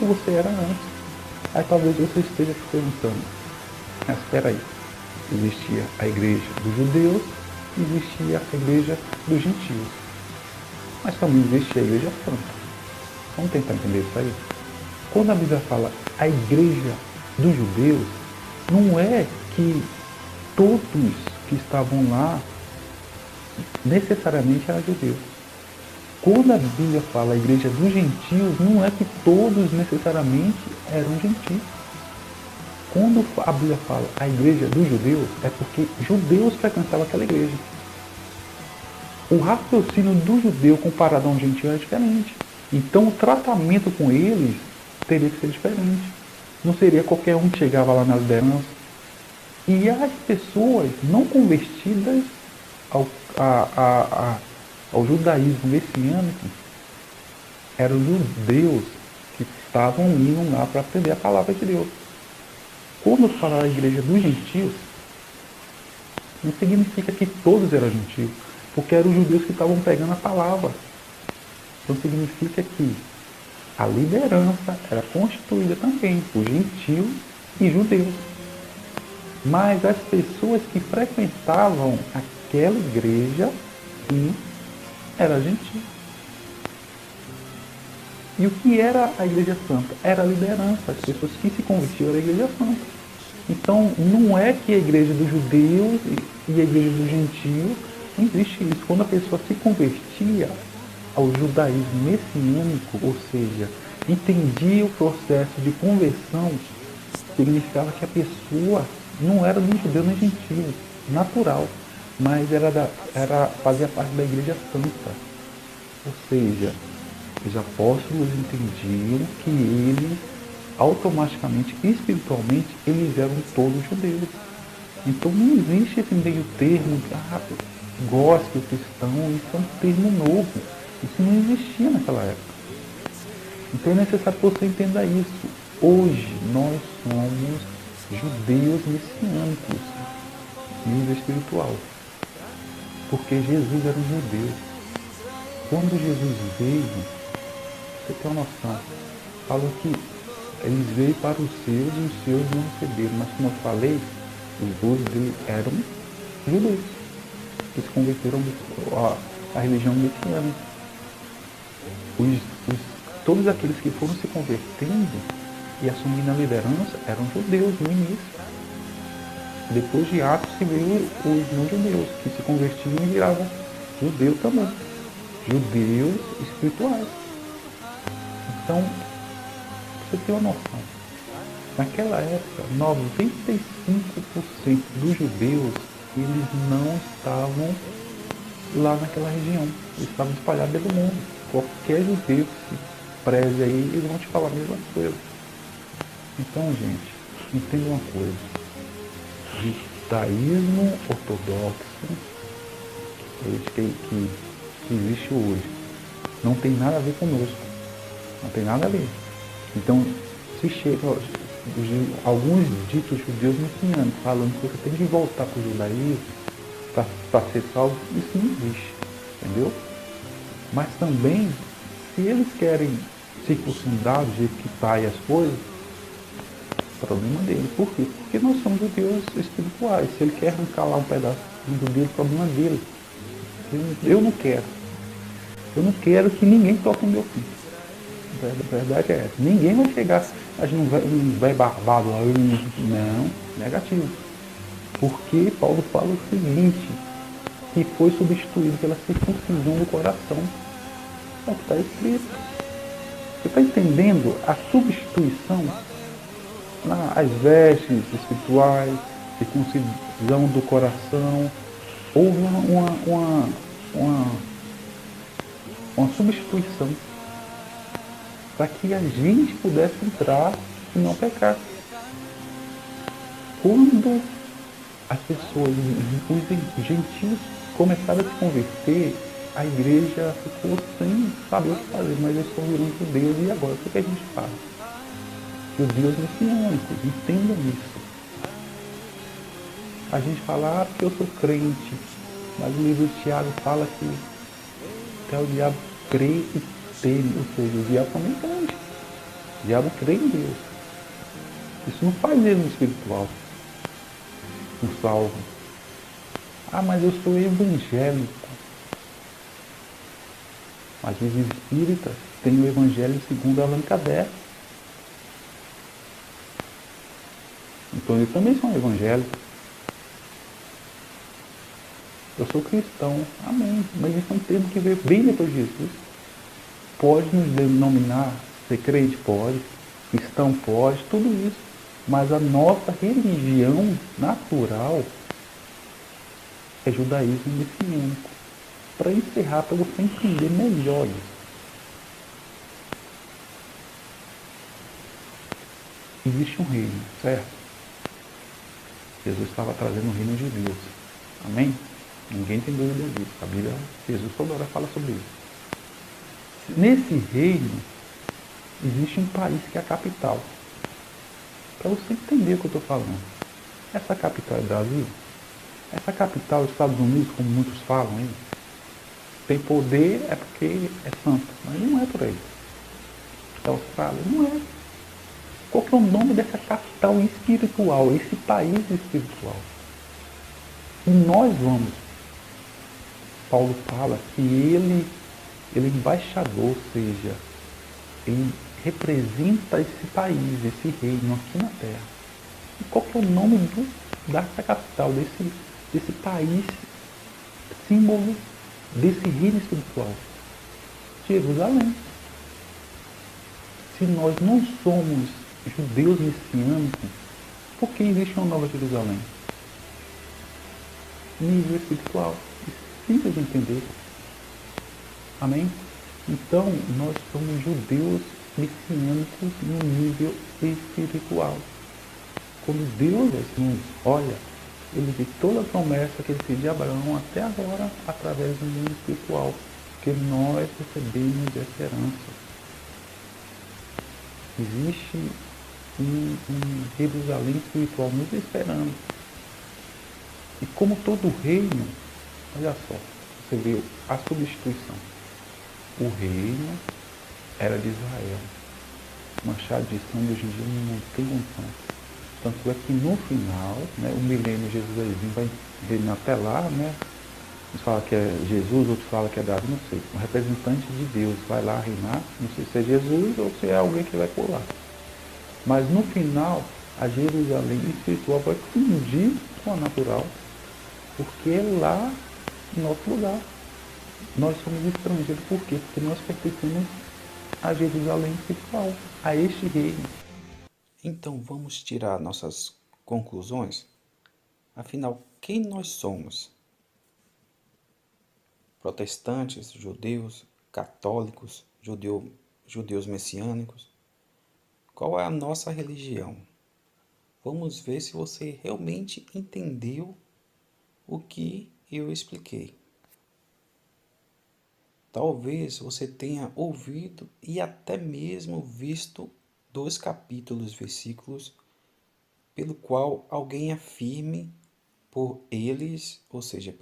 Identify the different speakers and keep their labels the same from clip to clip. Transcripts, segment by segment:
Speaker 1: que você era antes. Aí talvez você esteja se perguntando, mas espera aí, existia a igreja dos judeus, existia a igreja dos gentios, mas também existia a igreja santa. Vamos tentar entender isso aí? Quando a Bíblia fala a igreja dos judeus, não é que todos que estavam lá necessariamente eram judeus. Quando a Bíblia fala a igreja dos gentios, não é que todos necessariamente eram gentios. Quando a Bíblia fala a igreja dos judeus, é porque judeus frequentavam aquela igreja. O raciocínio do judeu comparado a um gentio é diferente. Então o tratamento com eles teria que ser diferente. Não seria qualquer um que chegava lá na liderança. E as pessoas não convertidas ao judaísmo messiânico eram judeus que estavam indo lá para aprender a palavra de Deus. Quando fala a igreja dos gentios, não significa que todos eram gentios, porque eram os judeus que estavam pegando a palavra. Então significa que a liderança era constituída também por gentios e judeus. Mas as pessoas que frequentavam aquela igreja, sim, era gentil. E o que era a igreja santa? Era a liderança. As pessoas que se convertiam era a igreja santa. Então, não é que a igreja dos judeus e a igreja dos gentios, não existe isso. Quando a pessoa se convertia ao judaísmo messiânico, ou seja, entendia o processo de conversão, significava que a pessoa não era nem judeu nem gentio, natural, mas fazia parte da igreja santa. Ou seja, os apóstolos entendiam que eles, automaticamente, espiritualmente, eles eram todos judeus. Então não existe esse meio termo, gospel, cristão, isso é um termo novo. Isso não existia naquela época. Então é necessário que você entenda isso. Hoje nós somos judeus messiânicos, nível espiritual. Porque Jesus era um judeu. Quando Jesus veio, você tem uma noção, falou que ele veio para os seus e os seus não receberam. Mas como eu falei, os dois dele eram judeus, que se converteram à religião messiânica. Todos aqueles que foram se convertendo e assumindo a liderança eram judeus no início. Depois de Atos se veio os não-judeus, que se convertiam e viravam judeus também. Judeus espirituais. Então, você tem uma noção. Naquela época, 95% dos judeus, eles não estavam lá naquela região. Eles estavam espalhados pelo mundo. Qualquer judeu que se preze aí, eles vão te falar a mesma coisa. Então, gente, entenda uma coisa. Judaísmo ortodoxo, que existe hoje, não tem nada a ver conosco. Não tem nada a ver. Então, se chega alguns ditos judeus messiânicos falando que você tem que voltar para o judaísmo para ser salvo, isso não existe. Entendeu? Mas também, se eles querem circuncidar do jeito que está aí as coisas, problema dele. Por quê? Porque nós somos judeus espirituais. Se ele quer arrancar lá um pedaço dele, problema dele. Eu não quero. Eu não quero que ninguém toque no meu filho. A verdade é essa. Ninguém vai chegar, a gente não vai barbado lá. Não, negativo. Porque Paulo fala o seguinte, que foi substituído pela circuncisão do coração. É o que está escrito. Você está entendendo a substituição? As vestes espirituais, circuncisão do coração, houve uma substituição para que a gente pudesse entrar e não pecar. Quando as pessoas, os gentios, começaram a se converter, a igreja ficou sem saber o que fazer, mas eles estão virando judeus, e agora o que a gente faz? Judeus messiânicos, entendam isso. A gente fala, porque eu sou crente, mas o livro de Tiago fala que até o diabo crê e teme, ou seja, o diabo também crente. O diabo crê em Deus. Isso não faz ele um espiritual, um salvo. Ah, mas eu sou evangélico. Mas os espíritas têm o evangelho segundo Allan Kardec. Então eles também são evangélicos. Eu sou cristão. Amém. Mas isso é um termo que veio bem depois de Jesus. Pode nos denominar ser crente? Pode. Cristão? Pode. Tudo isso. Mas a nossa religião natural é judaísmo messiânico. Para encerrar, para você entender melhor isso. Existe um reino, certo? Jesus estava trazendo o reino de Deus. Amém? Ninguém tem dúvida disso. A Bíblia, Jesus toda hora fala sobre isso. Nesse reino, existe um país que é a capital. Para você entender o que eu estou falando. Essa capital é Brasil? Essa capital, os Estados Unidos, como muitos falam aí, tem poder é porque é santo. Mas não é por aí. A Austrália não é. Qual que é o nome dessa capital espiritual, esse país espiritual? E nós vamos. Paulo fala que ele é embaixador, ou seja, ele representa esse país, esse reino aqui na Terra. E qual que é o nome dessa capital, desse país, símbolo desse reino espiritual? Jerusalém. Se nós não somos judeus messiânicos, por que existe uma nova Jerusalém? Nível espiritual. Simples de entender. Amém? Então, nós somos judeus messiânicos no nível espiritual. Quando Deus nos olha, ele vê toda a promessa que ele fez de Abraão até agora através do mundo espiritual, porque nós recebemos essa herança. Existe um Jerusalém espiritual nos esperando. E como todo reino, olha só, você vê a substituição. O reino era de Israel. Machado de sangue hoje em dia não tem condição. Tanto é que no final, né, o milênio Jesus vai vir até lá, né? Uns falam que é Jesus, outros falam que é Davi, não sei. Um representante de Deus vai lá reinar, não sei se é Jesus ou se é alguém que vai por lá. Mas no final, a Jerusalém espiritual vai fundir com a natural, porque é lá nosso lugar. Nós somos estrangeiros, por quê? Porque nós pertencemos a Jerusalém espiritual, a este reino.
Speaker 2: Então vamos tirar nossas conclusões? Afinal, quem nós somos? Protestantes, judeus, católicos, judeus messiânicos? Qual é a nossa religião? Vamos ver se você realmente entendeu o que eu expliquei. Talvez você tenha ouvido e até mesmo visto 2 capítulos, versículos, pelo qual alguém afirme por eles, ou seja,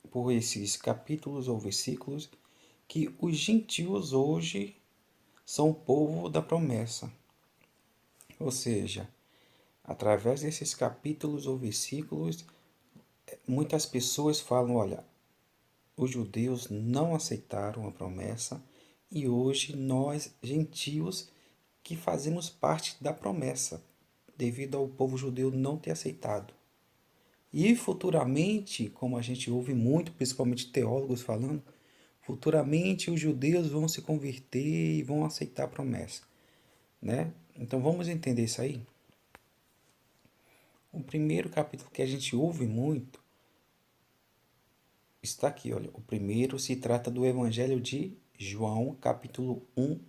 Speaker 2: por esses capítulos ou versículos, que os gentios hoje são o povo da promessa. Ou seja, através desses capítulos ou versículos, muitas pessoas falam, olha, os judeus não aceitaram a promessa e hoje nós, gentios, que fazemos parte da promessa, devido ao povo judeu não ter aceitado. E futuramente, como a gente ouve muito, principalmente teólogos falando, futuramente os judeus vão se converter e vão aceitar a promessa, né? Então vamos entender isso aí. O primeiro capítulo que a gente ouve muito está aqui, olha. O primeiro se trata do Evangelho de João, capítulo 1,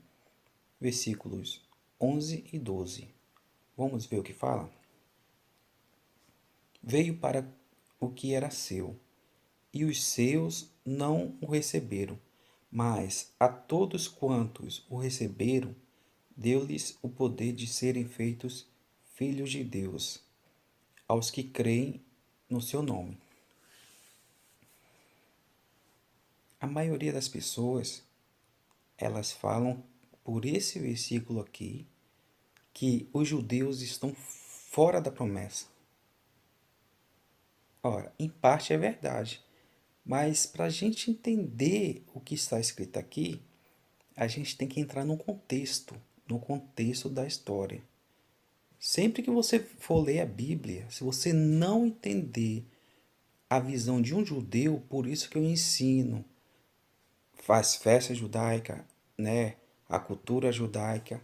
Speaker 2: versículos 11 e 12. Vamos ver o que fala? Veio para o que era seu, e os seus não o receberam. Mas a todos quantos o receberam, deu-lhes o poder de serem feitos filhos de Deus, aos que creem no seu nome. A maioria das pessoas, elas falam por esse versículo aqui, que os judeus estão fora da promessa. Ora, em parte é verdade, mas para a gente entender o que está escrito aqui, a gente tem que entrar no contexto da história. Sempre que você for ler a Bíblia, se você não entender a visão de um judeu, por isso que eu ensino, faz festa judaica, né? A cultura judaica,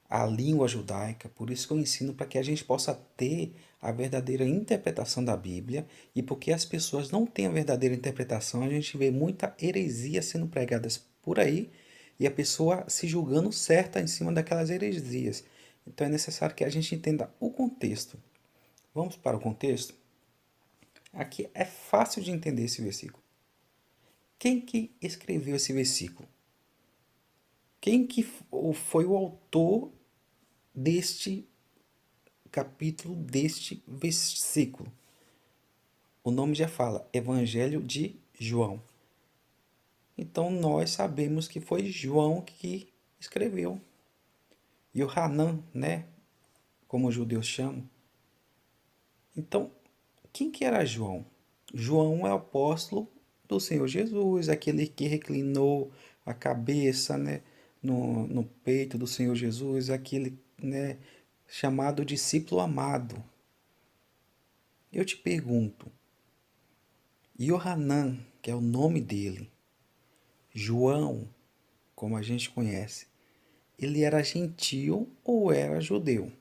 Speaker 2: a língua judaica, por isso que eu ensino para que a gente possa ter a verdadeira interpretação da Bíblia, e porque as pessoas não têm a verdadeira interpretação, a gente vê muita heresia sendo pregadas por aí e a pessoa se julgando certa em cima daquelas heresias. Então é necessário que a gente entenda o contexto. Vamos para o contexto? Aqui é fácil de entender esse versículo. Quem que escreveu esse versículo? Quem que foi o autor deste capítulo, deste versículo? O nome já fala, Evangelho de João. Então nós sabemos que foi João que escreveu. Yohanan, né? Como os judeus chamam. Então, quem que era João? João é o apóstolo do Senhor Jesus, aquele que reclinou a cabeça, né, no peito do Senhor Jesus, aquele, né, chamado discípulo amado. Eu te pergunto, Yohanan, que é o nome dele, João, como a gente conhece, ele era gentio ou era judeu?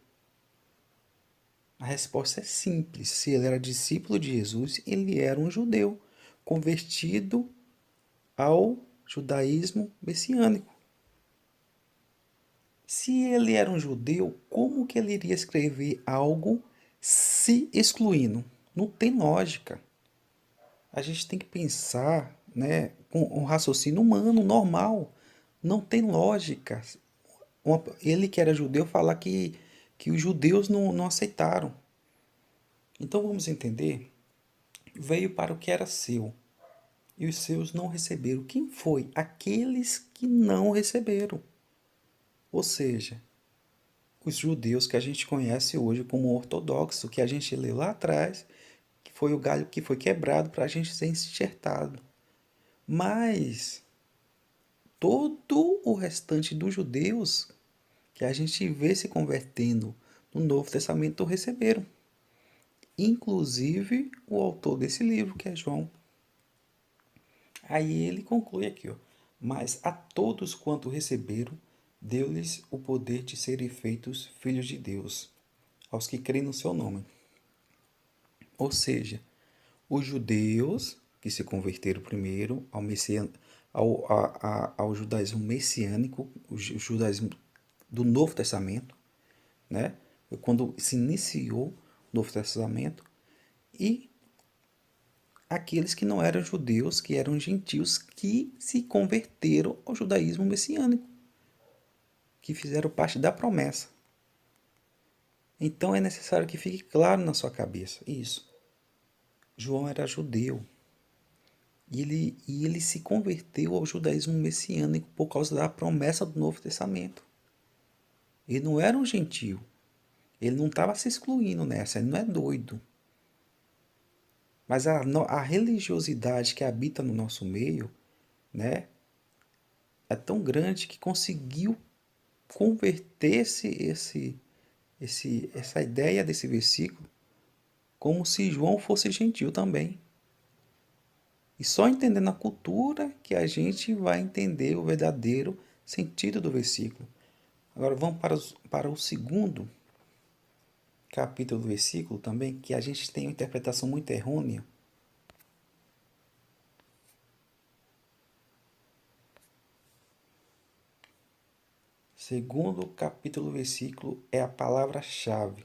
Speaker 2: A resposta é simples. Se ele era discípulo de Jesus, ele era um judeu, convertido ao judaísmo messiânico. Se ele era um judeu, como que ele iria escrever algo se excluindo? Não tem lógica. A gente tem que pensar, né, com um raciocínio humano, normal. Não tem lógica. Ele que era judeu falar que os judeus não aceitaram. Então vamos entender, veio para o que era seu, e os seus não receberam. Quem foi? Aqueles que não receberam. Ou seja, os judeus que a gente conhece hoje como ortodoxo, que a gente leu lá atrás, que foi o galho que foi quebrado para a gente ser enxertado. Mas todo o restante dos judeus que a gente vê se convertendo no Novo Testamento receberam. Inclusive o autor desse livro, que é João. Aí ele conclui aqui, ó, mas a todos quanto receberam, deu-lhes o poder de serem feitos filhos de Deus, aos que creem no seu nome. Ou seja, os judeus que se converteram primeiro ao judaísmo messiânico, o judaísmo do Novo Testamento, né? Quando se iniciou o Novo Testamento, e aqueles que não eram judeus, que eram gentios, que se converteram ao judaísmo messiânico, que fizeram parte da promessa. Então é necessário que fique claro na sua cabeça isso. João era judeu e ele se converteu ao judaísmo messiânico por causa da promessa do Novo Testamento. Ele não era um gentio. Ele não estava se excluindo nessa, ele não é doido. Mas a religiosidade que habita no nosso meio, né, é tão grande que conseguiu converter essa ideia desse versículo como se João fosse gentil também. E só entendendo a cultura que a gente vai entender o verdadeiro sentido do versículo. Agora vamos para o segundo capítulo do versículo também, que a gente tem uma interpretação muito errônea. Segundo capítulo, versículo é a palavra-chave.